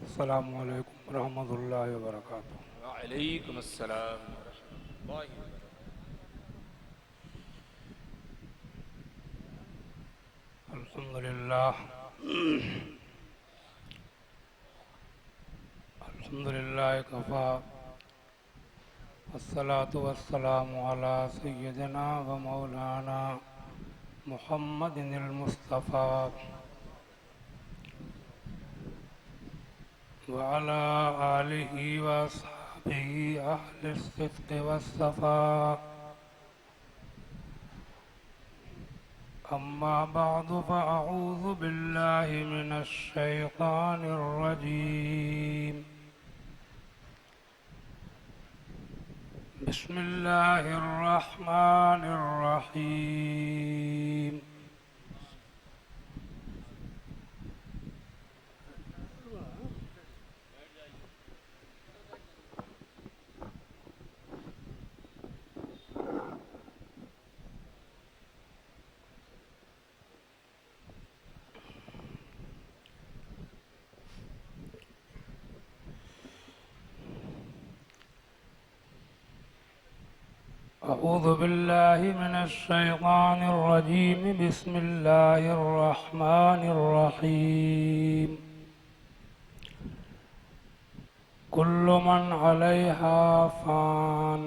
अस्सलामु अलैकुम रहमतुल्लाहि व बरकातुहू। वालेकुम अस्सलाम वरहमतुल्लाहि वबरकातुहू। अल्हम्दुलिल्लाह अल्हम्दुलिल्लाह कफ़ा वस्सलातु वस्सलामु अला सय्यिदिना व मौलाना मुहम्मदिनिल मुस्तफ़ा व अला आलिहि व अस्हाबिहि अहलिस सिद्क़ि वस्सफ़ा। अम्मा बअदु फ़अऊज़ु बिल्लाहि मिनश शैतानिर रजीम। बिस्मिल्लाहिर रहमानिर रहीम। अऊज़ु बिल्लाहि मिनश शैतानिर रजीम। बिस्मिल्लाहिर रहमानिर रहीम। कुल्लु मन अलैहा फ़ान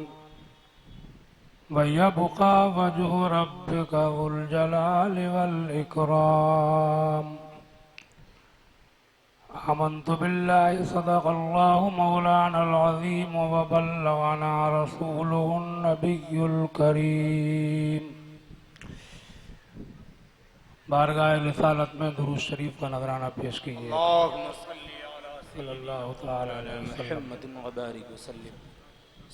व यब्क़ा वज्हु रब्बिका ज़ुल जलालि वल इकराम। आमन्तु बिल्लाहि सदक़ल्लाहु मौलानल अज़ीम व बल्लगना रसूलुहुन नबियुल करीम। बारगाह रिसालत में दुरूद शरीफ का नजराना पेश कीजिए। अल्लाहुम्मा सल्लि अला सल्लल्लाहु सय्यिदिना तआला मौलाना अलैहि वसल्लम। मुहम्मदिन व बारिक वसल्लिम।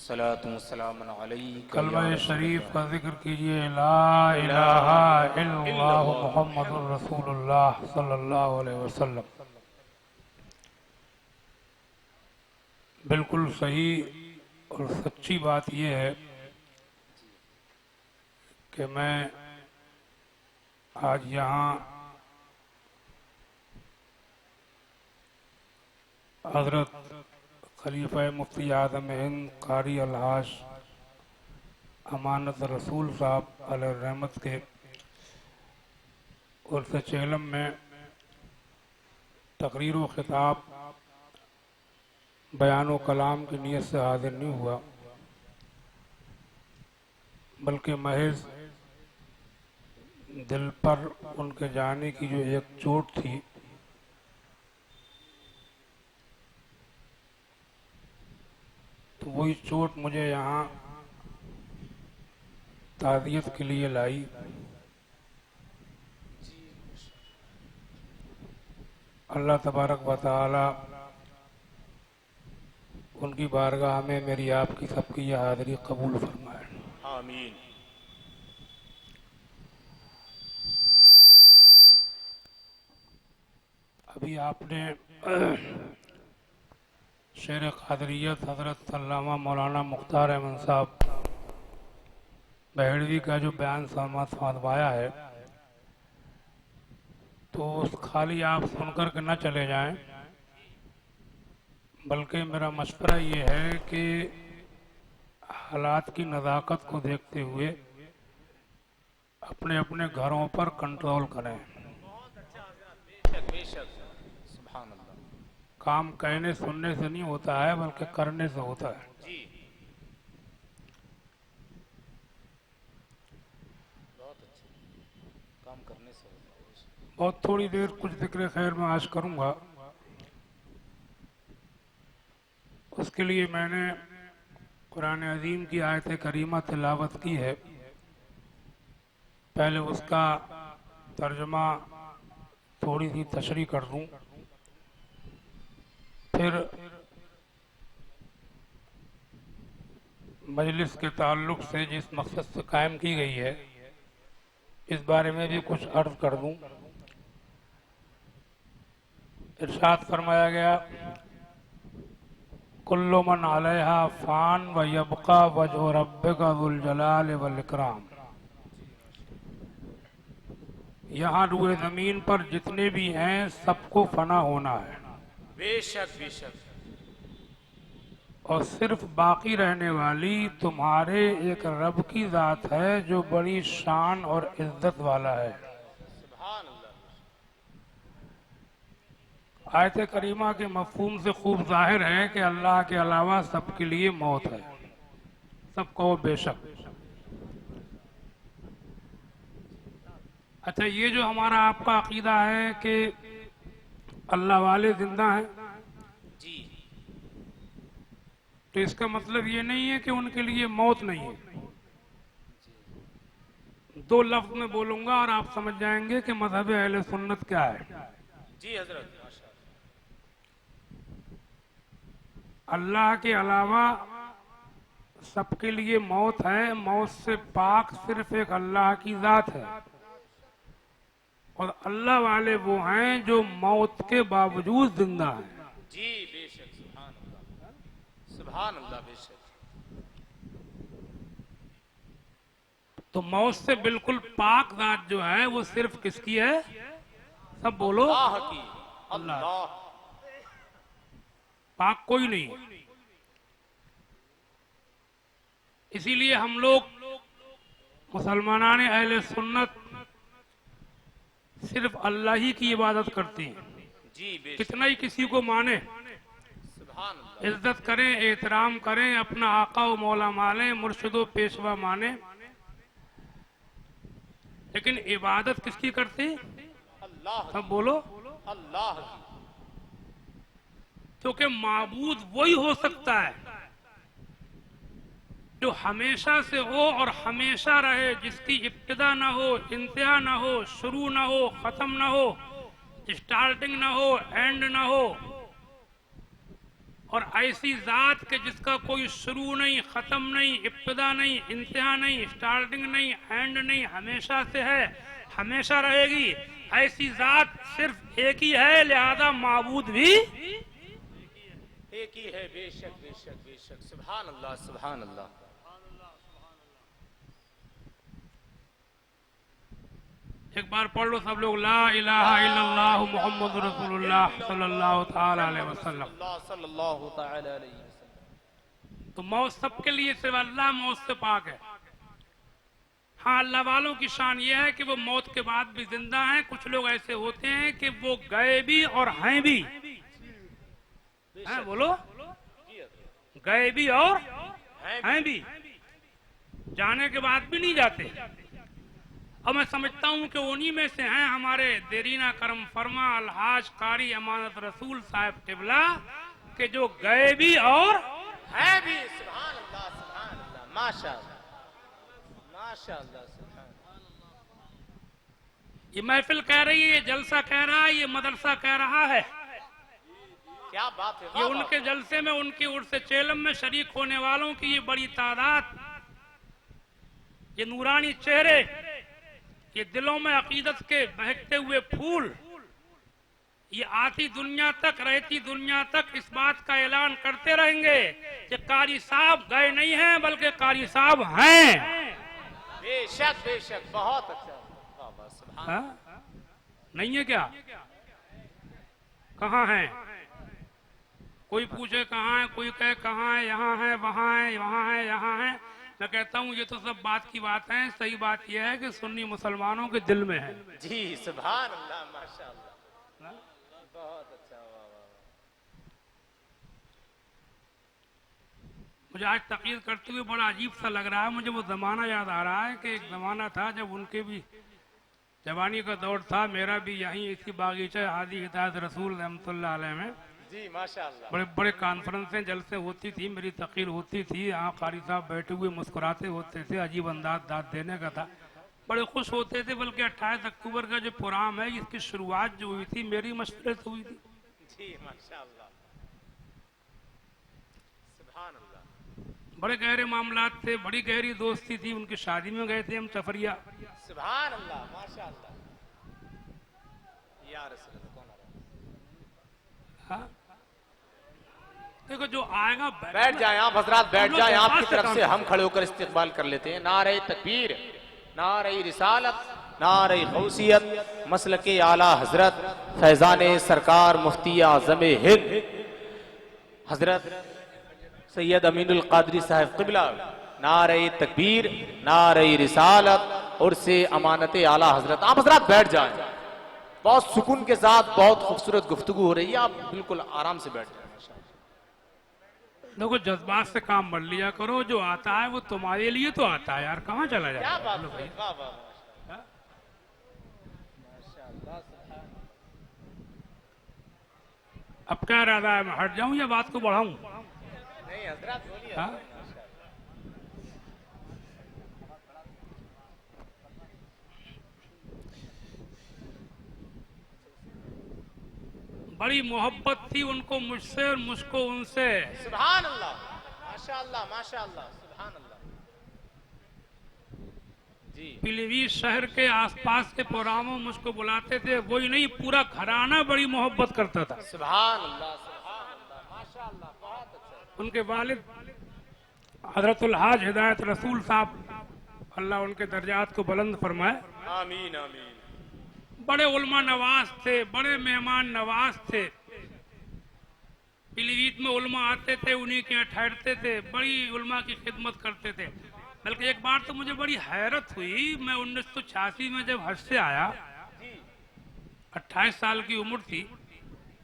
सलातु व सलामुन अलैका कलमा या शरीफ रसूलल्लाह। का जिक्र कीजिए। ला ला इलाहा इलाहा इल्लल्लाह इल्लल्लाह मुहम्मदुर मुहम्मदुर रसूलुल्लाह सल्लल्लाहु अलैहि वसल्लम। बिल्कुल सही और सच्ची बात यह है कि मैं आज यहाँ हज़रत खलीफा मुफ्ती आज़म हिंद कारी अलहाज अमानत रसूल साहब अलैहि रहमत के उर्स चेलम में तकरीर व खिताब बयान व कलाम की नीयत से हाजिर नहीं हुआ, बल्कि महज दिल पर उनके जाने की जो एक चोट थी, तो वही चोट मुझे यहाँ ताज़ियत के लिए लाई। अल्लाह तबारक व तआला उनकी बारगाह में मेरी आपकी सबकी यह हाज़िरी कबूल फरमाए। आमीन। अभी आपने शेर क़ादरियत हज़रत अल्लामा मौलाना मुख्तार अहमद साहब बहेड़वी का जो बयान फरमाया है, तो उस खाली आप सुनकर के न चले जाएं, बल्कि मेरा मशवरा ये है कि हालात की नज़ाकत को देखते हुए अपने अपने घरों पर कंट्रोल करें। बेशक बेशक। सुभान अल्लाह। काम कहने सुनने से नहीं होता है, बल्कि करने से होता है। जी बहुत अच्छा। काम करने से होता है। बहुत थोड़ी देर कुछ जिक्र खैर मैं आज करूंगा। उसके लिए मैंने कुरान अजीम की आयत करीमा तिलावत की है। पहले उसका तर्जमा थोड़ी सी तशरीह कर दूं, फिर मजलिस के ताल्लुक से जिस मकसद से कायम की गई है, इस बारे में भी कुछ अर्ज कर दूं। इरशाद फरमाया गया, कुल्लु मन अलैहा फ़ान व यब्क़ा वजहु रब्बिका ज़ुल जलाल वल इकराम। यहाँ रूए ज़मीन पर जितने भी हैं सबको फना होना है। बेशक बेशक। और सिर्फ बाकी रहने वाली तुम्हारे एक रब की जात है जो बड़ी शान और इज्जत वाला है। सुभान अल्लाह। आयत करीमा के मफहूम से खूब जाहिर है कि अल्लाह के अलावा सबके लिए मौत है। सब कहो बेशक। अच्छा, ये जो हमारा आपका अकीदा है कि अल्लाह वाले जिंदा हैं, जी तो इसका मतलब ये नहीं है कि उनके लिए मौत नहीं है। दो लफ्ज में बोलूंगा और आप समझ जाएंगे कि मजहब अहले सुन्नत क्या है। जी हजरत माशा। अल्लाह के अलावा सबके लिए मौत है। मौत से पाक सिर्फ एक अल्लाह की जात है। और अल्लाह वाले वो हैं जो मौत के बावजूद जिंदा हैं। जी बेशक। सुभान अल्लाह सुभान अल्लाह। बेशक। तो मौत से बिल्कुल पाक जात जो है वो सिर्फ किसकी है? सब बोलो। अल्लाह की। अल्लाह। पाक कोई नहीं है। इसीलिए हम लोग मुसलमानाने अहले सुन्नत सिर्फ अल्लाह ही की इबादत करते हैं। जी बेशक। कितना ही किसी को माने, सुभान अल्लाह। इज्जत करें, एहतराम करें, अपना आका व मौला माने, मुर्शिदो पेशवा माने, लेकिन इबादत किसकी करते? अल्लाह। सब बोलो। अल्लाह की। क्योंकि माबूद वही हो सकता है जो हमेशा से हो और हमेशा रहे, जिसकी इब्तिदा ना हो, इंतहा ना हो, शुरू ना हो, खत्म ना हो, स्टार्टिंग ना हो, एंड ना हो। और ऐसी जात के जिसका कोई शुरू नहीं, खत्म नहीं, इब्तिदा नहीं, इंतहा नहीं, स्टार्टिंग नहीं, एंड नहीं, हमेशा से है, हमेशा रहेगी। ऐसी जात सिर्फ एक ही है, लिहाजा माबूद भी एक ही है। बेशक बेशक बेशक। सुभान अल्लाह सुभान अल्लाह। एक बार पढ़ लो सब लोग, ला इलाहा इल्लल्लाहु मुहम्मद रसूलुल्लाह सल्लल्लाहु ताला अलैहि वसल्लम। सल्लल्लाहु ताला अलैहि वसल्लम। तो मौत सबके लिए सिर्फ अल्लाह मौत से पाक है। हाँ, अल्लाह वालों की शान यह है कि वो मौत के बाद भी जिंदा हैं। कुछ लोग ऐसे होते हैं कि वो गए भी और हैं भी। हैं बोलो, गए भी और हैं भी, जाने के बाद भी नहीं जाते। और मैं समझता हूं कि उन्हीं में से हैं हमारे देरीना करम फरमा अलहाज कारी अमानत रसूल साहब टिबला के जो गए भी और है भी। सुभान अल्लाह सुभान अल्लाह। माशाअल्लाह माशाअल्लाह। सुभान। ये महफिल कह रही है, ये जलसा कह रहा है, ये मदरसा कह रहा है। क्या बात है। ये उनके जलसे में, उनकी उर्स चेलम में शरीक होने वालों की ये बड़ी तादाद, ये नूरानी चेहरे, ये दिलों में अकीदत के बहकते हुए फूल, ये आती दुनिया तक, रहती दुनिया तक इस बात का ऐलान करते रहेंगे कि कारी साहब गए नहीं हैं बल्कि कारी साहब हैं। बेशक बेशक। बहुत अच्छा। हाँ? नहीं है क्या? कहाँ हैं? कोई पूछे कहाँ है, कोई कहे कहाँ है, यहाँ है, वहाँ है, वहाँ है, यहाँ है। मैं कहता हूँ ये तो सब बात की बात है। सही बात यह है कि सुन्नी मुसलमानों के दिल में है। जी सुभान अल्लाह माशाअल्लाह। बहुत अच्छा। वाह वाह। मुझे आज तकीर करते हुए बड़ा अजीब सा लग रहा है। मुझे वो जमाना याद आ रहा है कि एक जमाना था जब उनके भी जवानी का दौर था, मेरा भी यहीं इसी बागीचा हादी हिदायत रसूल रहमतुल्लाह अलैह में जी माशाअल्लाह। बड़े बड़े कॉन्फ्रेंसें जलसे होती थी, मेरी तकीर होती थी। यहाँ कारी साहब बैठे हुए मुस्कुराते होते थे, अजीब अंदाज दाद देने का था, बड़े खुश होते थे। बल्कि 28 अक्टूबर का जो प्रोग्राम है इसकी शुरुआत जो हुई थी मेरी मशवरे से हुई थी। जी माशाअल्लाह सुभान अल्लाह। बड़े गहरे मामलात थे, बड़ी गहरी दोस्ती थी। उनकी शादी में गए थे हम चफरिया। सुभान अल्लाह माशाअल्लाह। या रसूल अल्लाह। कौन आ रहा है? हाँ? देखो जो आएगा बैठ जाए आप हजरात, बैठ जाए। आपकी तरफ से हम खड़े होकर इस्तेकबाल कर लेते हैं। नारे तकबीर, नारे रिसालत, नारे गौसियत मसल के आला हजरत फैजान सरकार मुफ्ती आज़म हिंद हजरत सैयद अमीनुल कादरी साहब क़िबला, नारे तकबीर, नारे रिसालत और से अमानत आला हजरत। आप हजरत बैठ जाएं, बहुत सुकून के साथ बहुत खूबसूरत गुफ्तगू हो रही है, आप बिल्कुल आराम से बैठ जाएं। देखो जज्बात से काम मत लिया करो, जो आता है वो तुम्हारे लिए तो आता है यार, कहाँ चला जाए। क्या बात बोलो भाई। है, वाह वाह माशाअल्लाह, अब क्या इरादा है, मैं हट जाऊं या बात को बढ़ाऊं? नहीं हजरत बोलिए। हाँ? बड़ी मोहब्बत थी उनको मुझसे और मुझको उनसे। सुभान अल्लाह, माशाअल्लाह माशाअल्लाह, सुभान अल्लाह। जी पीलीभीत शहर के आसपास के प्रोग्रामों में मुझको बुलाते थे, वही नहीं पूरा घराना बड़ी मोहब्बत करता था। सुभान अल्लाह, माशाअल्लाह, बहुत अच्छा। उनके वालिद हजरतुल हाज हिदायत रसूल साहब, अल्लाह उनके दर्जात को बुलंद फरमाए। आमीन आमीन। बड़े उल्मा नवाज थे, बड़े मेहमान नवाज थे। पीलीभीत में उल्मा आते थे, उन्हीं के यहाँ ठहरते थे, बड़ी उल्मा की खिदमत करते थे। बल्कि एक बार तो मुझे बड़ी हैरत हुई, मैं 1986 में जब हज से आया, 28 साल की उम्र थी,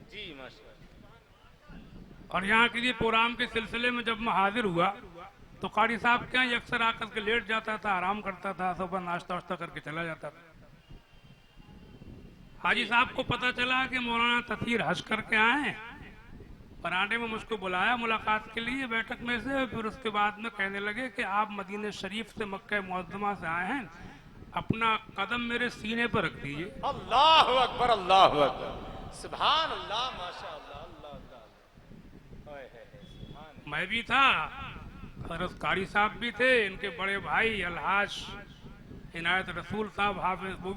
जी माशाअल्लाह। और यहाँ के लिए प्रोग्राम के सिलसिले में जब मैं हाजिर हुआ तो कारी साहब के यहाँ अक्सर आकर के लेट जाता था, आराम करता था, सुबह नाश्ता वाश्ता करके चला जाता था। हाजी साहब को पता चला कि मौलाना तथीर हज करके आए, परांठे में मुझको बुलाया मुलाकात के लिए बैठक में से। फिर उसके बाद में कहने लगे कि आप मदीने शरीफ से मक्का मुअज्जमा से आए हैं, अपना कदम मेरे सीने पर रख दीजिए। अल्लाहु अकबर, अल्लाहु अकबर, सुभान अल्लाह, माशाअल्लाह, अल्लाह अल्लाह। ओए हे, सुभान। मैं भी था, हजरत कारी साहब भी थे, इनके बड़े भाई अलहाज इनायत रसूल साहब हाफिज वो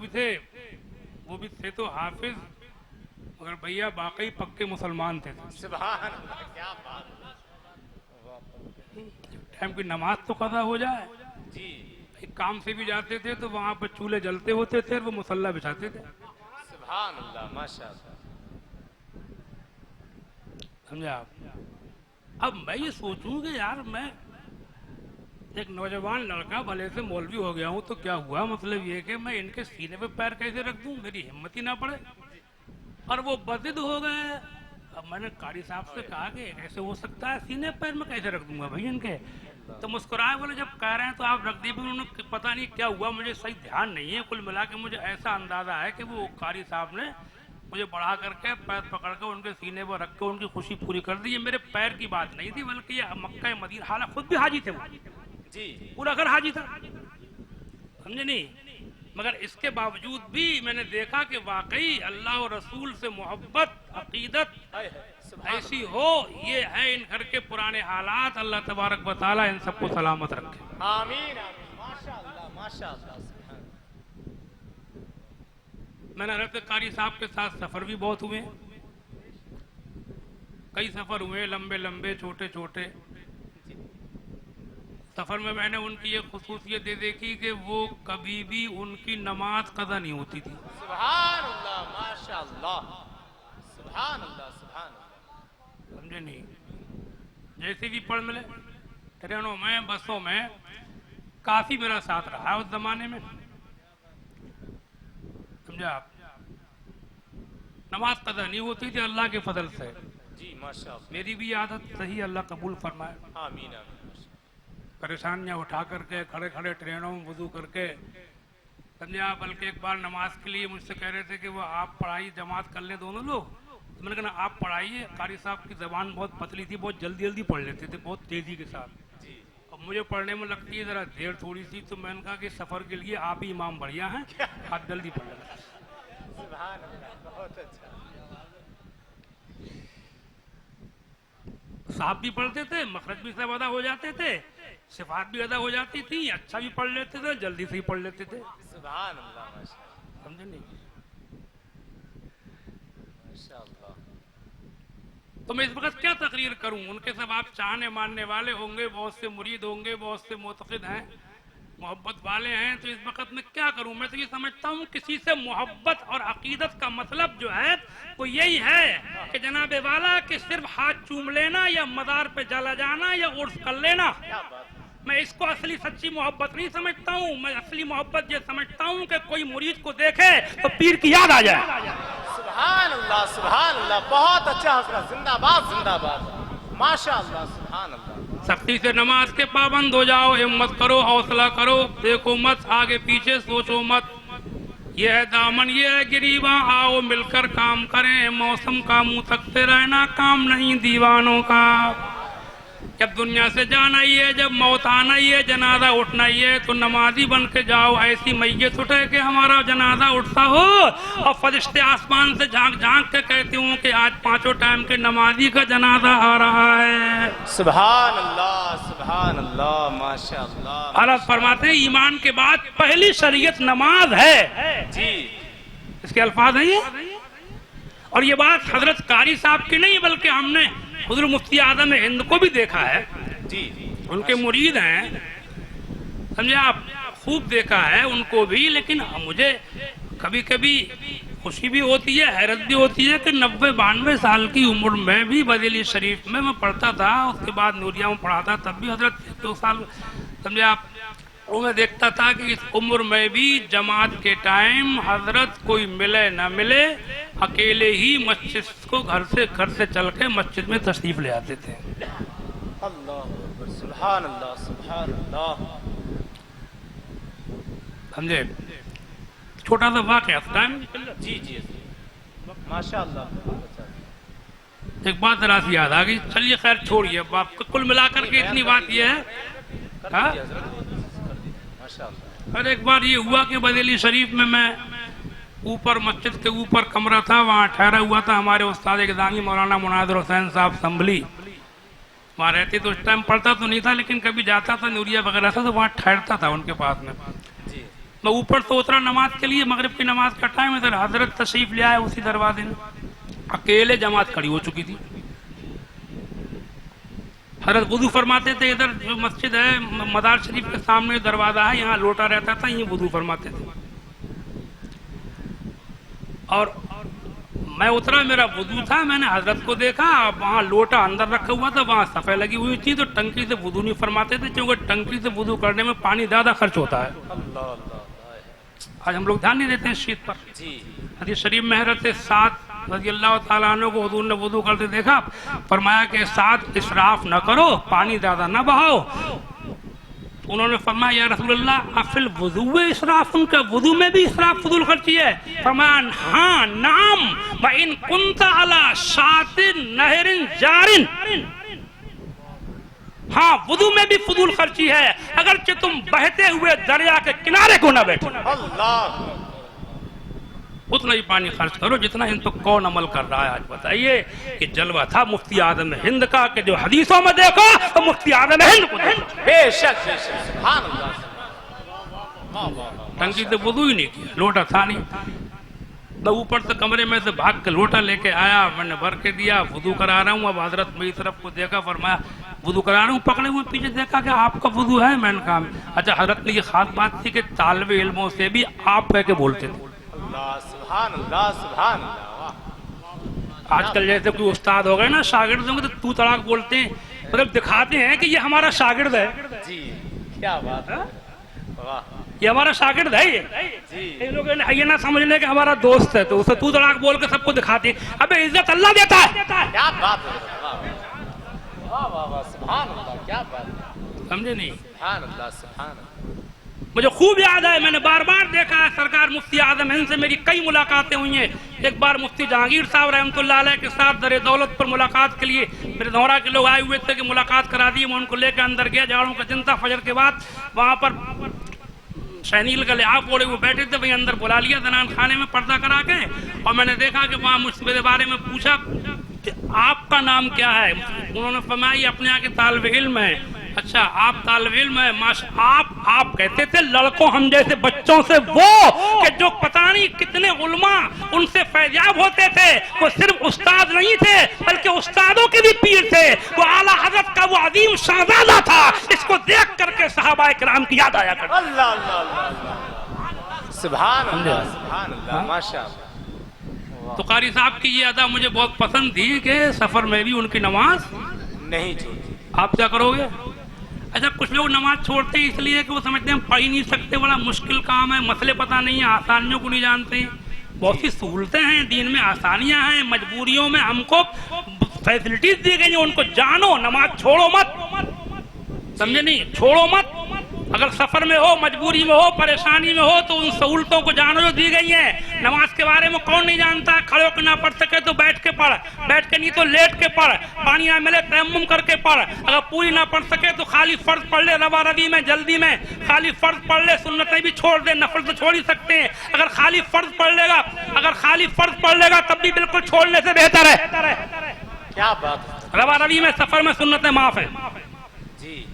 भी थे तो हाफिज, मगर भैया वाकई पक्के मुसलमान थे। सुभान अल्लाह, क्या बात। टाइम की नमाज तो कदा हो जाए। जी एक काम से भी जाते थे तो वहां पर चूल्हे जलते होते थे और वो मुसल्ला बिछाते थे। सुभान अल्लाह, माशाअल्लाह। समझा आप? अब मैं ये सोचूं कि यार मैं एक नौजवान लड़का भले से मौलवी हो गया हूं तो क्या हुआ, मतलब ये कि मैं इनके सीने पे पैर कैसे रख दूं, मेरी हिम्मत ही ना पड़े, और वो बदिद हो गए। अब मैंने कारी साहब से कहा कि ऐसे हो सकता है, सीने पैर में कैसे रख दूंगा भाई इनके, तो मुस्कुराए, बोले जब कह रहे हैं तो आप रख दी। उन्होंने पता नहीं क्या हुआ, मुझे सही ध्यान नहीं है, कुल मिला के मुझे ऐसा अंदाजा है कि वो कारी साहब ने मुझे बढ़ा करके पैर पकड़ के उनके सीने पर रख के उनकी खुशी पूरी कर दी। ये मेरे पैर की बात नहीं थी, बल्कि ये मक्का मदीना, हालांकि खुद भी हाजी थे वो, जी पूरा घर हाजी था, समझे नहीं, मगर इसके बावजूद भी मैंने देखा कि वाकई अल्लाह और रसूल से मोहब्बत, अकीदत ऐसी हो, ये है इन घर के पुराने हालात। अल्लाह तबारक व तआला इन सबको सलामत रखे। आमीन आमीन, माशाअल्लाह माशाअल्लाह, सुभान। मैंने हज़रत कारी साहब के साथ सफर भी बहुत हुए, कई सफर हुए, लंबे लंबे छोटे छोटे। सफर में मैंने उनकी ये खुसूसियत ये देखी कि वो कभी भी उनकी नमाज कदा नहीं होती थी। सुभान अल्लाह, माशाअल्लाह, सुभान अल्लाह, सुभान अल्लाह। समझे नहीं, जैसे भी पढ़ मिले, ट्रेनों में, बसों में, काफी मेरा साथ रहा उस जमाने में, समझे आप। नमाज कदा नहीं होती थी अल्लाह के फजल से। जी माशाअल्लाह, मेरी भी आदत सही, अल्लाह कबूल फरमाए। आमीन आमीन। परेशानियां उठा करके खड़े खड़े ट्रेनों में वुजू करके, समझे आप। बल्कि एक बार नमाज के लिए मुझसे कह रहे थे कि वो आप पढ़ाई जमात कर ले दोनों लोग, तो मैंने कहा आप पढ़ाइए। कारी साहब की जबान बहुत पतली थी, बहुत जल्दी जल्दी पढ़ लेते थे, बहुत तेजी के साथ, और मुझे पढ़ने में लगती है जरा देर थोड़ी सी, तो मैंने कहा कि सफर के लिए आप ही इमाम बढ़िया हैं, आप जल्दी पढ़ लेना। सुभान अल्लाह, बहुत अच्छा। साहब भी पढ़ते थे, मखरज भी सब अदा हो जाते थे, सिफात भी अदा हो जाती थी, अच्छा भी पढ़ लेते थे, जल्दी से ही पढ़ लेते थे। सुभान अल्लाह, माशाअल्लाह, समझे नहीं। माशाअल्लाह। तो मैं इस वक्त क्या तकरीर करूं, उनके सब आप चाहने मानने वाले होंगे, बहुत से मुरीद होंगे, बहुत से मोतक़िद हैं, मोहब्बत वाले हैं तो इस वक्त में क्या करूं? मैं तो ये समझता हूं किसी से मोहब्बत और अकीदत का मतलब जो है वो यही है कि जनाबे वाला कि सिर्फ हाथ चूम लेना या मदार पे जला जाना या उर्स कर लेना। मैं इसको असली सच्ची मोहब्बत नहीं समझता हूँ। मैं असली मोहब्बत ये समझता हूँ कि कोई मुरीद को देखे तो पीर की याद आ जाए। सुभान अल्लाह, सुभान अल्लाह, बहुत अच्छा हजरत, जिंदाबाद जिंदाबाद, माशाअल्लाह, सुभान अल्लाह। सख्ती से नमाज के पाबंद हो जाओ, हिम्मत करो, हौसला करो, देखो मत आगे पीछे, सोचो मत। ये है दामन, ये है गिरीबा, आओ मिलकर काम करें। मौसम का मुंह तकते रहना काम नहीं दीवानों का। जब दुनिया से जाना ही है, जब मौत आना ही है, जनाजा उठना ही है, तो नमाजी बन के जाओ। ऐसी मैयत उठे कि हमारा जनाजा उठता हो और फरिश्ते आसमान से झांक झांक के कहते हो कि आज 5 टाइम के नमाजी का जनाजा आ रहा है। सुभान अल्लाह, सुभान अल्लाह, माशाअल्लाह। अल्लाह फरमाते हैं ईमान के बाद पहली शरीयत नमाज है जी। इसके अल्फाज हैं ये। और ये बात हजरत कारी साहब की नहीं बल्कि हमने हुजूर मुफ्ती आजम हिंद को भी देखा है। जी उनके मुरीद हैं, समझे आप, खूब देखा है उनको भी। लेकिन मुझे कभी कभी खुशी भी होती है, हैरत भी होती है कि 90-92 साल की उम्र में भी बरेली शरीफ में मैं पढ़ता था, उसके बाद नूरिया में पढ़ाता, तब भी हजरत 2 साल, समझे आप, वो मैं देखता था कि इस उम्र में भी जमात के टाइम हजरत कोई मिले ना मिले अकेले ही मस्जिद को घर से चल के मस्जिद में तशरीफ ले आते थे। अल्लाह, सुभान अल्लाह, सुभान अल्लाह। समझे, छोटा सा वाक़या टाइम। जी जी, माशाअल्लाह। एक बात जरा सी याद आ गई, चलिए खैर छोड़िए बाप, कुल मिलाकर के इतनी बात यह है। हाँ? अरे एक बार ये हुआ कि बरेली शरीफ में मैं ऊपर मस्जिद के ऊपर कमरा था, वहाँ ठहरा हुआ था। हमारे उस्ताद इक़दामी मौलाना मुनाज़िर हुसैन साहब संभली वहाँ रहते, तो उस टाइम पढ़ता तो नहीं था लेकिन कभी जाता था नूरिया वगैरह से, तो वहाँ ठहरता था उनके पास में। मैं ऊपर तो उतरा नमाज के लिए, मगरिब की नमाज का टाइम, इधर हजरत तशरीफ ले आए उसी दरवाजे में। अकेले जमात खड़ी हो चुकी थी। हजरत वुदू फरमाते थे, इधर जो मस्जिद है मदार शरीफ के सामने दरवाजा है, यहाँ लोटा रहता था, ये वुदू फरमाते थे। और मैं उतरा, मेरा वुदू था, मैंने हजरत को देखा, वहाँ लोटा अंदर रखा हुआ था, वहाँ सफ़े लगी हुई थी, तो टंकी से वुदू नहीं फरमाते थे क्योंकि टंकी से वुदू करने में पानी ज़्यादा खर्च होता है। आज हम लोग ध्यान नहीं देते हैं इस चीज़ पर। हदीस शरीफ में हज़रत साद रज़ियल्लाहु ताला अन्हु को हुजूर ने वुदू करते देखा, फरमाया कि साद इसराफ न करो, पानी ज़्यादा न बहाओ। उन्होंने फरमाया या रसूलल्लाह अफिल वुज़ू इसराफ, उनका वुदू में भी इसराफ फजूल खर्ची है? फरमाया हाँ नाम व इन कुंता अला शातिन नहरिन जारिन, हाँ वुदू में भी फजूल खर्ची है अगरचे तुम बहते हुए दरिया के किनारे को न बैठो। अल्लाह, उतना ही पानी खर्च करो जितना इन तो कौन अमल कर रहा है। आज बताइए कि जलवा था मुफ्ती आजम हिंद का कि जो हदीसों में देखो तो मुफ्ती आजम हिंद को देखो। बेशक सुभान अल्लाह। टंकी से वुदू ही नहीं किया, लोटा था नहीं। मैं ऊपर से कमरे में से भाग के लोटा लेके आया, मैंने भर के दिया, वुदू करा रहा हूँ। अब हजरत मेरी तरफ को देखा, फरमाया वुदू करा रहा हूँ, पकड़े हुए पीछे देखा कि आपका वुदू है। मैंने कहा अच्छा। हजरत ने ये खास बात थी कि तालिब इल्मों से भी आप कह के बोलते थे। सुभान अल्लाह, सुभान अल्लाह। आजकल जैसे कोई उस्ताद हो गए ना, शागिर्द होंगे तो तू तड़ाक बोलते हैं, मतलब दिखाते हैं कि ये हमारा शागिर्द है। जी क्या बात है, वाह, ये हमारा शागिर्द है। ये लोग ये ना समझ ले कि हमारा दोस्त है, तो उसे तू तड़ाक बोल के सबको दिखाते हैं। अबे इज्जत अल्लाह देता है। क्या बात है, वाह वाह वाह, सुभान अल्लाह, क्या बात है, समझे नहीं? सुभान अल्लाह, सुभान अल्लाह। मुझे खूब याद है, मैंने बार बार देखा है, सरकार मुफ्ती आजम हिंद से मेरी कई मुलाकातें हुई हैं। एक बार मुफ्ती जहांगीर साहब रहमतुल्लाह अलैह के साथ दर दौलत पर मुलाकात के लिए मेरे धौरा के लोग आए हुए थे कि मुलाकात करा दी। मैं उनको लेकर अंदर गया, जाड़ों का दिन था, फजर के बाद वहाँ पर शहनील का लिहाफ ओढ़े हुए बैठे थे, वही अंदर बुला लिया जनान खाने में पर्दा करा के। और मैंने देखा कि वहाँ मुझसे मेरे बारे में पूछा कि आपका नाम क्या है। उन्होंने फरमाया अपने यहाँ के तालिब इल्म है। अच्छा, आप तालिब इल्म है आप कहते थे लड़कों हम जैसे बच्चों से वो कि जो पता नहीं कितने उलमा उनसे फैजाब होते थे, वो सिर्फ उस्ताद नहीं थे बल्कि उस्तादों के भी पीर थे। वो आला हजरत का वो अजीम शहजादा था, इसको देख करके सहाबाए किराम की याद आया करती। अल्लाह अल्लाह अल्लाह, सुभान अल्लाह सुभान अल्लाह, माशाअल्लाह। तो कारी साहब की ये अदा मुझे बहुत पसंद थी कि सफर में भी उनकी नमाज नहीं छोड़ी। आप क्या करोगे? अच्छा, कुछ लोग नमाज छोड़ते हैं इसलिए कि वो समझते हैं पढ़ ही नहीं सकते, बड़ा मुश्किल काम है, मसले पता नहीं है, आसानियों को नहीं जानते। बहुत सी सहूलतें हैं दीन में, आसानियां हैं, मजबूरियों में हमको फैसिलिटीज दी गई हैं, उनको जानो, नमाज छोड़ो मत, समझे नहीं, छोड़ो मत। अगर सफर में हो, मजबूरी में हो, परेशानी में हो तो उन सहूलतों को जानो जो दी गई है। नमाज के बारे में कौन नहीं जानता? खड़े होकर ना पढ़ सके तो बैठ के पढ़, बैठ के नहीं तो लेट के पढ़, पानी ना मिले तयम्मुम करके पढ़, अगर पूरी ना पढ़ सके तो खाली फर्ज पढ़ ले, रवा रवी में जल्दी में खाली फर्ज पढ़ ले, सुन्नतें भी छोड़ दे, नफल तो छोड़ ही सकते हैं। अगर खाली फर्ज पढ़ लेगा तब भी बिल्कुल छोड़ने से बेहतर है। क्या बात, रवा रवी में सफर में सुन्नतें माफ है जी।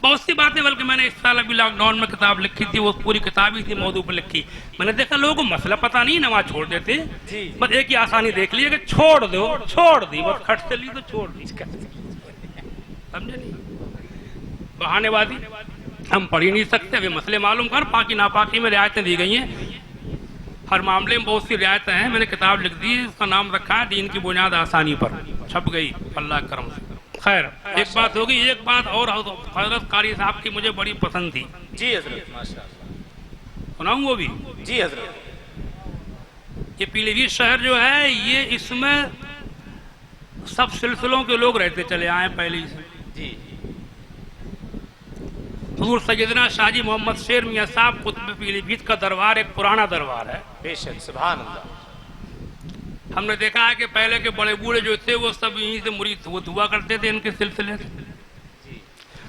बहुत सी बातें, बल्कि मैंने इस साल अभी लॉकडाउन में किताब लिखी थी, वो पूरी किताब ही थी मौजू पर लिखी। मैंने देखा लोगों को मसला पता नहीं, नमाज छोड़ देते जी। बस एक ही आसानी देख लिया कि छोड़ दो, छोड़ दी, बस खट से ली तो छोड़ दी, समझे नहीं, बहानेबाजी। हम पढ़ ही नहीं सकते, वे मसले मालूम कर, पाकी नापाकी में रियायतें दी गई हैं, हर मामले में बहुत सी रियायतें हैं। मैंने किताब लिख दी है, उसका नाम रखा है दीन की बुनियाद आसानी पर, छप गई अल्लाह के करम से। खैर, एक बात होगी, एक बात और हजरत कारी साहब की मुझे बड़ी पसंद थी। जी हजरत, माशाअल्लाह। सुनाऊं वो भी? जी हजरत। ये पीलीभीत शहर जो है, ये इसमें सब सिलसिलों के लोग रहते चले आए पहले ही से। जी। हुजूर सैयदना शाजी मोहम्मद शेर मियां साहब कुतुब पीलीभीत का दरबार एक पुराना दरबार है। बेशक, सुभान अल्लाह। हमने देखा है कि पहले के बड़े बूढ़े जो थे वो सब यहीं से मुरीद हुआ करते थे इनके सिलसिले से।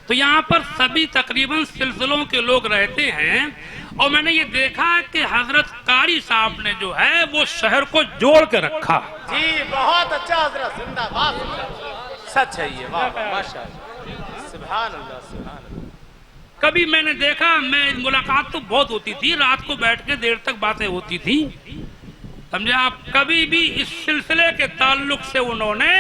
तो यहाँ पर सभी तकरीबन सिलसिलों के लोग रहते हैं, और मैंने ये देखा कि हजरत कारी साहब ने जो है वो शहर को जोड़ के रखा। जी, बहुत अच्छा हजरत, जिंदाबाद, सच है ये, वाह माशाअल्लाह, सुभान अल्लाह सुभान अल्लाह। कभी मैंने देखा, मैं मुलाकात तो बहुत होती थी, रात को बैठ के देर तक बातें होती थी, समझे आप। कभी भी इस सिलसिले के ताल्लुक से उन्होंने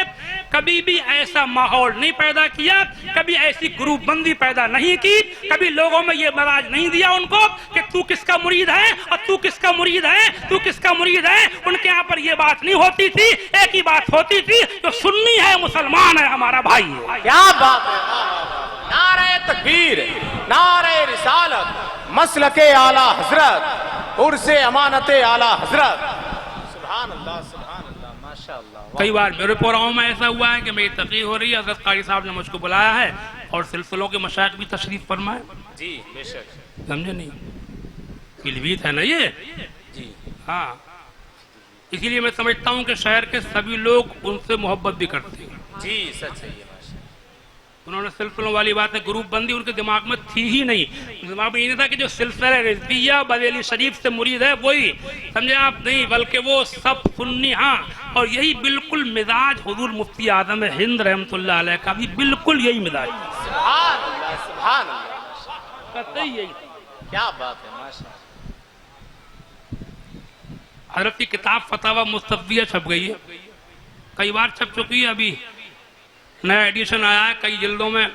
कभी भी ऐसा माहौल नहीं पैदा किया, कभी ऐसी ग्रुप बंदी पैदा नहीं की, कभी लोगों में ये मराज नहीं दिया उनको कि तू किसका मुरीद है और तू किसका मुरीद है, तू किसका मुरीद है। उनके यहाँ पर ये बात नहीं होती थी, एक ही बात होती थी, जो सुन्नी है मुसलमान है, हमारा भाई है। क्या बात है, नारे तकबीर, नारे रिसालत, मसलके आला हजरत, उर्से अमानते आला हजरत, सुभान अल्लाह सुभान अल्लाह, माशाअल्लाह। कई बार मेरे प्रोग्राम में ऐसा हुआ है कि मेरी तकरीर हो रही है, हज़रत कारी साहब ने मुझको बुलाया है और सिलसिलों के मशाइख भी तशरीफ फरमाए। जी बेशक, समझे नहीं, पीलीभीत है ना ये जी। हाँ, इसीलिए मैं समझता हूँ कि शहर के सभी लोग उनसे मोहब्बत भी करते हैं। जी सच है ये, उन्होंने सिलसिलों वाली बातें, ग्रुप बंदी उनके दिमाग में थी ही नहीं। दिमाग में ये नहीं था कि जो सिलसिला रिजविया बरेली शरीफ से मुरीद है वही, समझे आप, नहीं, बल्कि वो सब सुन्नी। हाँ, और यही बिल्कुल मिजाज हुजूर मुफ्ती आजम हिंद रहमतुल्लाह अलैह का भी बिल्कुल यही मिजाज। सुभान अल्लाह सुभान अल्लाह, कतई यही। क्या बात है, माशाअल्लाह। हजरत की किताब फतावा मुस्तफिया छप गई है, कई बार छप चुकी है, अभी नया एडिशन आया है कई जिल्दों में।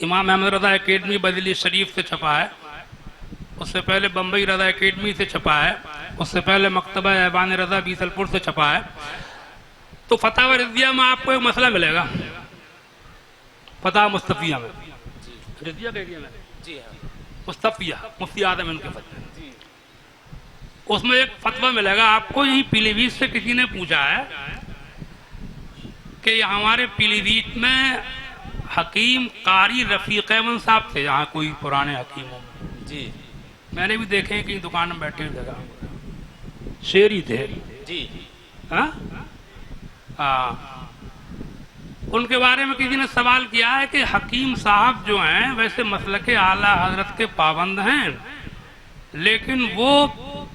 इमाम अहमद रजा एकेडमी बदली शरीफ से छपा है, उससे पहले बम्बई रजा एकेडमी से छपा है, उससे पहले मकतबा ऐवान रजा बीसलपुर से छपा है। तो फतावा रिजिया में आपको एक मसला मिलेगा, फतावा मुस्तफिया में, रिजिया के एरिया में, जी हाँ, मुस्तफिया मुफ्ती आदम इनके फतवे, उसमें एक फतवा मिलेगा आपको। यही पीलीभीत से किसी ने पूछा है कि हमारे पीलीभीत में हकीम कारी रफीक अहमद साहब थे, यहाँ कोई पुराने हकीमों में, जी मैंने भी देखे हैं कि दुकान में बैठे जगह, शेरी थे जी। हाँ, उनके बारे में किसी ने सवाल किया है कि हकीम साहब जो हैं वैसे मसलके आला हजरत के पाबंद हैं, लेकिन वो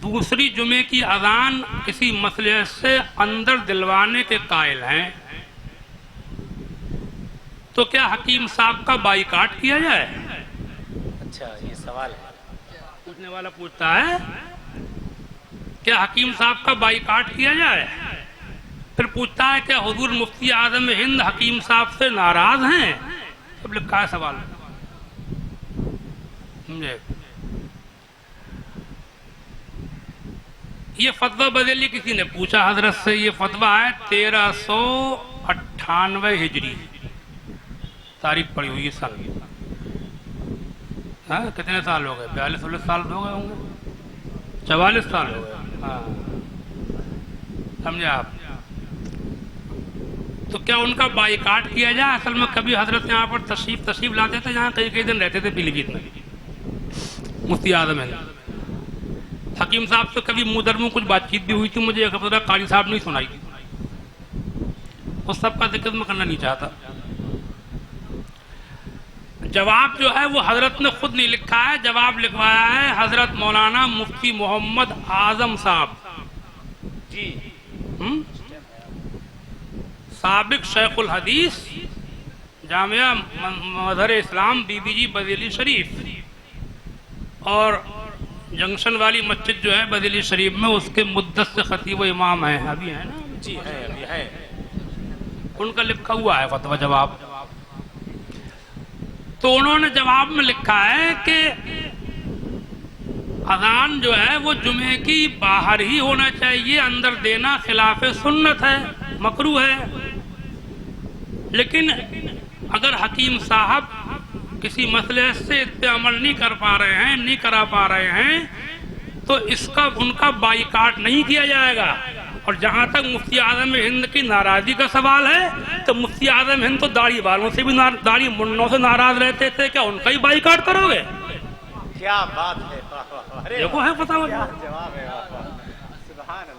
दूसरी जुमे की अजान किसी मसले से अंदर दिलवाने के कायल हैं। तो क्या हकीम साहब का बाइकाट किया जाए? अच्छा, ये सवाल है। पूछने वाला पूछता है क्या हकीम साहब का बाइकाट किया जाए? फिर पूछता है क्या हुजूर मुफ्ती आजम हिंद हकीम साहब से नाराज हैं? सब लिखा है सवाल, समझे? ये फतवा बदली किसी ने पूछा हजरत से। ये फतवा है 1398 हिजरी, तारीख पड़ी हुई है साल। हाँ, कितने साल हो गए? 42 साल हो गए होंगे, 44 साल हो गए। हाँ, समझे आप? तो क्या उनका बाइकाट किया जाए? असल में कभी हजरत यहाँ पर तशरीफ लाते थे, यहाँ कई दिन रहते थे पीलीभीत में, मुफ्ती आजम हिंद। हकीम साहब से कभी मुदर में कुछ बातचीत भी हुई थी, मुझे एक हफ्ता कारी साहब ने सुनाई थी। उस सब का जिक्र मैं करना नहीं चाहता। जवाब जो है वो हजरत ने खुद नहीं लिखा है, जवाब लिखवाया है हजरत मौलाना मुफ्ती मोहम्मद आजम साहब जी। साबिक शेखुल हदीस जामिया मजहर इस्लाम बीबीजी बरेली शरीफ, और जंक्शन वाली मस्जिद जो है बरेली शरीफ में, उसके मुद्दत से खतीब इमाम है, अभी है ना? जी है, अभी है। उनका लिखा हुआ है फतवा जवाब। तो उन्होंने जवाब में लिखा है कि अजान जो है वो जुमे की बाहर ही होना चाहिए, अंदर देना खिलाफ सुन्नत है, मकरू है। लेकिन अगर हकीम साहब किसी मसले से इस पे अमल नहीं कर पा रहे हैं, नहीं करा पा रहे हैं, तो इसका उनका बाइकाट नहीं किया जाएगा। और जहां तक मुफ्ती आजम हिंद की नाराजगी का सवाल है, तो मुफ्ती आजम हिंद तो दाढ़ी वालों से भी दाढ़ी मुन्नों से नाराज रहते थे, क्या उनका ही बाइकाट करोगे? क्या बात है, देखो है पता जवाब है।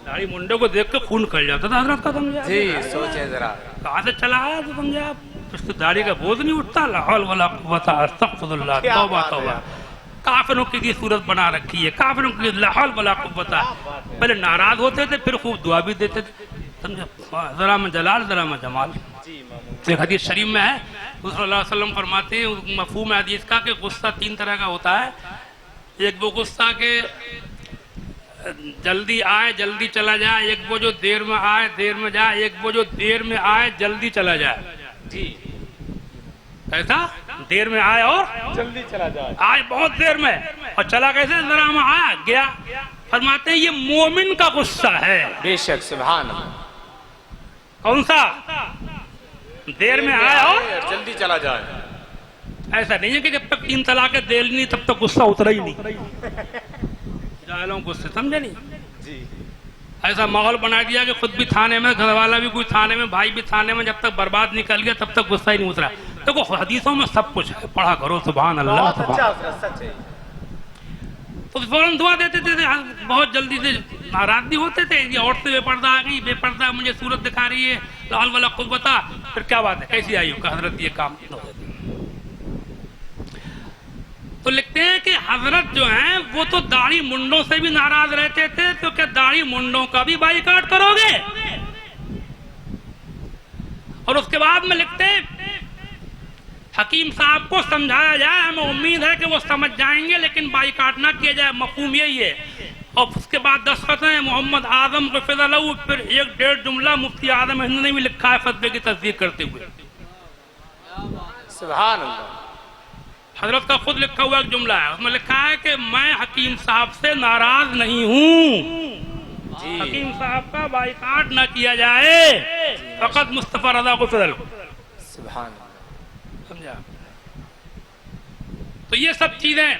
दाढ़ी मुंडे को देख के खून कर जाता था हजरत का, समझे? जी, सोचे जरा कहाँ से चला आया तो समझे आप? उसकी दाढ़ी का बोझ नहीं उठता। ला हौल वला कुव्वता अस्तगफिरुल्लाह, तौबा तौबा। काफिरों की ये सूरत बना रखी है, काफिरों की ला हौल वला कुव्वता। पहले नाराज होते थे, फिर खूब दुआ भी देते थे, समझे? जरा में जलाल, जरा में जमाल। एक हदीस शरीफ में है, सल्लल्लाहु अलैहि वसल्लम फरमाते हैं, मफहूम हदीस का, कि गुस्सा 3 तरह का होता है। एक वो गुस्सा के जल्दी आए जल्दी चला जाए, एक वो जो देर में आए देर में जाए, एक वो जो देर में आए जल्दी चला जाए। जी, ऐसा देर में आए और जल्दी चला जाए, आए बहुत देर में और चला कैसे? जरा में आया गया। फरमाते हैं ये मोमिन का गुस्सा है। बेशक, सुभान अल्लाह। कौन सा? देर में आए और जल्दी चला जाए। ऐसा नहीं है कि जब तक 3 तलाक़ें दे नहीं तब तक गुस्सा उतरा ही नहीं। जाहिलों गुस्से, समझे नहीं? जी, ऐसा माहौल बना दिया कि खुद भी थाने में, घर वाला भी कोई थाने में, भाई भी थाने में, जब तक बर्बाद निकल गया तब तक गुस्सा ही नहीं उतरा। देखो हदीसों में सब कुछ है, पढ़ा करो, सुभान अल्लाह। सच है। तो फौरन दुआ देते थे, बहुत जल्दी से नाराज भी होते थे। ये औरत से बेपर्दा आ गई, बेपर्दा मुझे सूरत दिखा रही है, लाल वाला खुद बता, फिर क्या बात है, कैसी आई हो? हजरत ये काम तो लिखते हैं कि हजरत जो हैं वो तो दाढ़ी मुंडों से भी नाराज रहते थे, तो क्या दाढ़ी मुंडों का भी बाइकाट करोगे? और उसके बाद में लिखते हैं हकीम साहब को समझाया जाए, हमें उम्मीद है कि वो समझ जाएंगे, लेकिन बाइकाट ना किया जाए, मफहूम यही है। और उसके बाद दस्तखत है मोहम्मद आजम को फिज़लहू, फिर 1-1.5 जुमला मुफ्ती आजम हिंद ने भी लिखा है फतवे की तस्दीक करते हुए। सुभान अल्लाह। हजरत का खुद लिखा हुआ एक जुमला है, उसमें लिखा है कि मैं हकीम साहब से नाराज नहीं हूँ, हकीम साहब का बाइकाट ना किया जाए, फकत मुस्तफा रजा को फिज़ल। सुभान, समझा? तो ये सब चीजें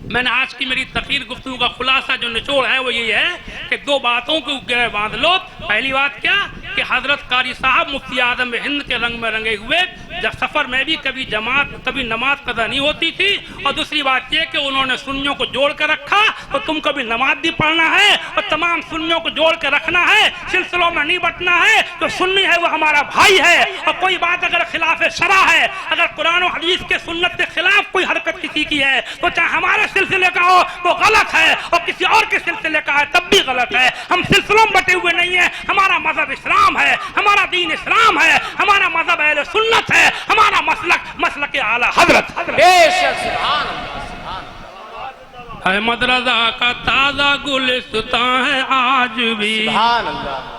मैंने आज की मेरी तकरीर गुफ्तगू का खुलासा जो निचोड़ है वो यही है कि 2 बातों को गहरे बांध लो। पहली बात क्या कि हजरत कारी साहब मुफ्ती आजम हिंद के रंग में रंगे हुए, जब सफर में भी कभी जमात कभी नमाज कदा नहीं होती थी। और दूसरी बात यह कि उन्होंने सुन्नियों को जोड़ कर रखा, तो तुमको भी नमाज भी पढ़ना है और तमाम सुन्नियों को जोड़ कर रखना है, सिलसिलों में नहीं बटना है। तो सुन्नी है वो हमारा भाई है, और कोई बात अगर खिलाफ शरा है, अगर कुरान और हदीस के सुन्नत के खिलाफ कोई हरकत किसी की है, तो चाहे हमारे सिलसिले का हो वो गलत है, और किसी और के सिलसिले का है तब भी गलत है। हम सिलसिलों में बटे हुए नहीं है, हमारा मजहब इस्लाम है, हमारा दीन इस्लाम है, हमारा मजहब अहले सुन्नत है। है हमारा मसलक, मसलक आला हजरत। बेशक सुभान अल्लाह, सुभान अल्लाह, अहमद रजा का ताजा गुलिस्तां है आज भी। सुभान अल्लाह।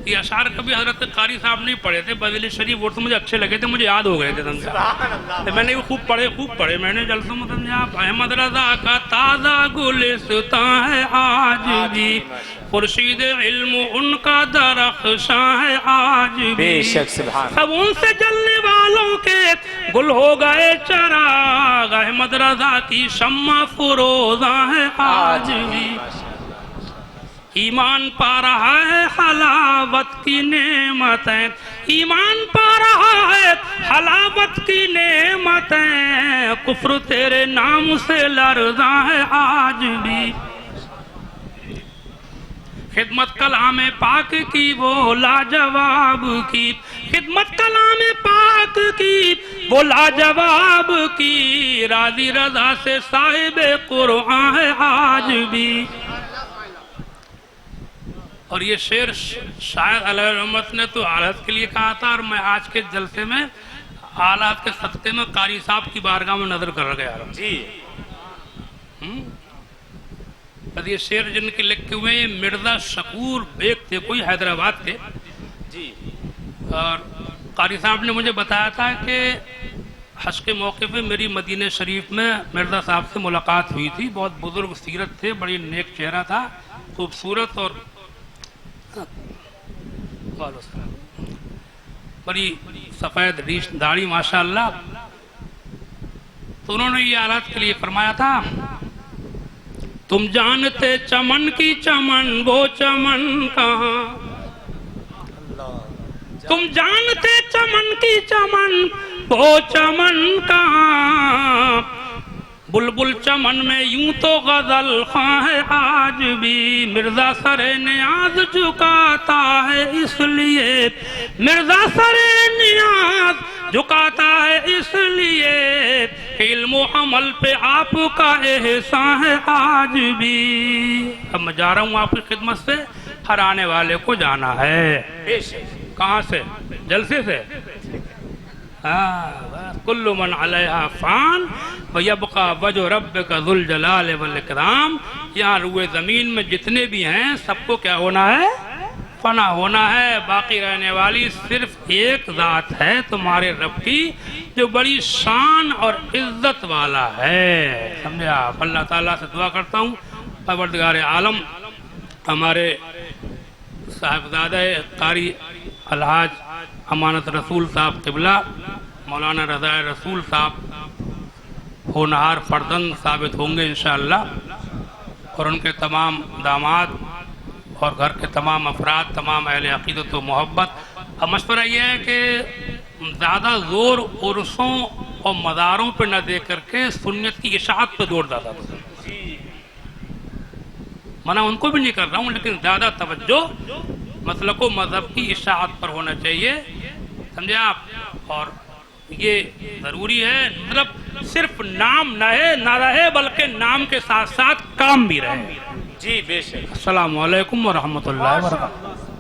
ये अशार कभी हजरत कारी साहब नहीं पढ़े थे, बदली शरीफ वो तो मुझे अच्छे लगे थे, मुझे याद हो गए थे समझा, सुभान अल्लाह। तो मैंने वो खूब पढ़े मैंने जलसों में समझा। अहमद रजा का ताजा गुलिस्तां है आज भी, खुर्शीद इल्म उनका दरख्शां है आज भी। बेशक सुभान, सब उनसे जलने वालों के गुल हो गए चराग, अहमद रजा की शम्मा फुरोजा है आज भी। ईमान पा रहा है हलावत की नेमतें, ईमान पा रहा है हलावत की नेमतें, कुफ्र तेरे नाम से लर्ज़ा है आज भी। खिदमत कलाम पाक की वो लाजवाब की, खिदमत कलाम पाक की वो लाजवाब की, राज़ी रज़ा से साहिब कुरआन है आज भी। और ये शेर शायद अलहमत ने तो आलत के लिए कहा था, और मैं आज के जलसे में आलत के सत्ते में कारी साहब की बारगाह में नजर कर गया जी। ये शेर जिनके लिखे हुए ये मिर्जा शकूर बेग थे, कोई हैदराबाद के जी। और कारी साहब ने मुझे बताया था कि हज के मौके पे मेरी मदीने शरीफ में मिर्जा साहब से मुलाकात हुई थी। बहुत बुजुर्ग सीरत थे, बड़ी नेक चेहरा था, खूबसूरत और बड़ी सफेद रीश दाढ़ी माशाअल्लाह। तो उन्होंने ये आलत के लिए फरमाया था, तुम जानते चमन की चमन वो चमन कहाँ, तुम जानते चमन की चमन वो चमन कहाँ, बुलबुल चमन में यूं तो गजल खां है आज भी। मिर्जा सरे नियाज झुकाता है इसलिए, मिर्जा सरे नियाज झुकाता है इसलिए, इल्म अमल पे आपका एहसान है आज भी। अब मैं जा रहा हूँ आपकी खिदमत से, हर आने वाले को जाना है। कहाँ से? जलसे से। कुल्लु मन अलैहा फान व यबका वजह रब्बिका ज़ुल जलाल वल इकराम। यहाँ रुए जमीन में जितने भी हैं सबको क्या होना है? फना होना है। बाकी रहने वाली सिर्फ एक जात है तुम्हारे रब की, जो बड़ी शान और इज्जत वाला है। समझे आप? अल्लाह ताला से दुआ करता हूँ परवरदिगार आलम हमारे साहिबजादे कारी अलहाज अमानत रसूल साहब किबला मौलाना रज़ा रसूल साहब होनहार फर्जंद साबित होंगे इंशाअल्लाह, और उनके तमाम दामाद और घर के तमाम अफराद, तमाम अहले अक़ीदत व मोहब्बत। अब मशवरा यह है कि ज़्यादा ज़ोर उर्सों और मज़ारों पर न दे करके सुन्नत की इशाअत पर जोर ज़्यादा दो। मना उनको भी नहीं कर रहा हूँ, लेकिन ज़्यादा तवज्जो मसलको मजहब की इशाअत पर होना चाहिए। समझे आप? और ये ज़रूरी है, मतलब सिर्फ नाम न रहे बल्कि नाम के साथ साथ काम भी रहे। जी बेशक। अस्सलामु अलैकुम व रहमतुल्लाहि व बरकातहू।